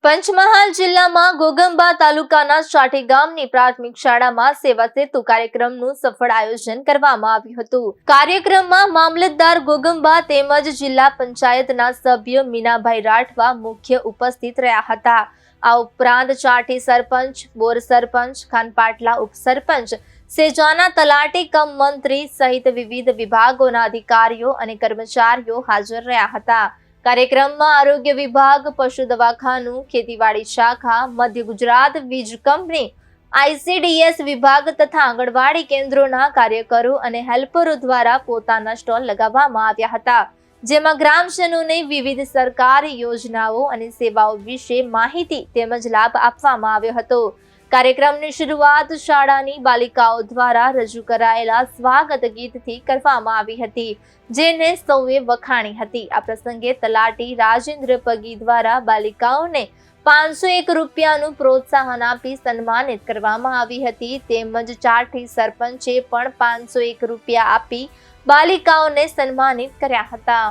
પંચમહાલ જિલ્લામાં ઘોગંબા તાલુકાના ચાઠી ગામની પ્રાથમિક શાળામાં સેવા સેતુ કાર્યક્રમનું સફળ આયોજન કરવામાં આવ્યું હતું। કાર્યક્રમમાં મામલતદાર ઘોગંબા તેમજ જિલ્લા પંચાયતના સભ્ય મીનાભાઈ રાઠવા મુખ્ય ઉપસ્થિત રહ્યા હતા। આ ઉપરાંત ચાઠી સરપંચ, બોર સરપંચ, ખાનપાટલા ઉપસરપંચ, સેજાના તલાટી કમ મંત્રી સહિત વિવિધ વિભાગોના અધિકારીઓ અને કર્મચારીઓ હાજર રહ્યા હતા। કાર્યક્રમમાં આરોગ્ય વિભાગ, પશુ દવાખાનું, ખેતીવાડી શાખા, મધ્ય ગુજરાત વીજ કંપની, ICDS વિભાગ તથા આંગણવાડી કેન્દ્રોના કાર્યકરો અને હેલ્પરો દ્વારા પોતાના સ્ટોલ લગાવવામાં આવ્યા હતા, જેમાં ગ્રામજનોને વિવિધ સરકારી યોજનાઓ અને સેવાઓ વિશે માહિતી તેમજ લાભ આપવામાં આવ્યો હતો। કાર્યક્રમની શરૂઆત શાળાની બાલિકાઓ દ્વારા રજૂ કરાયેલા સ્વાગત ગીતથી કરવામાં આવી હતી, જેને સૌએ વખાણી હતી। આ પ્રસંગે તલાટી રાજેન્દ્ર પગી દ્વારા બાલિકાઓને 501 રૂપિયાનું પ્રોત્સાહન આપી સન્માનિત કરવામાં આવી હતી, તેમજ ચાઠી સરપંચે પણ 501 રૂપિયા આપી બાલિકાઓને સન્માનિત કર્યા હતા।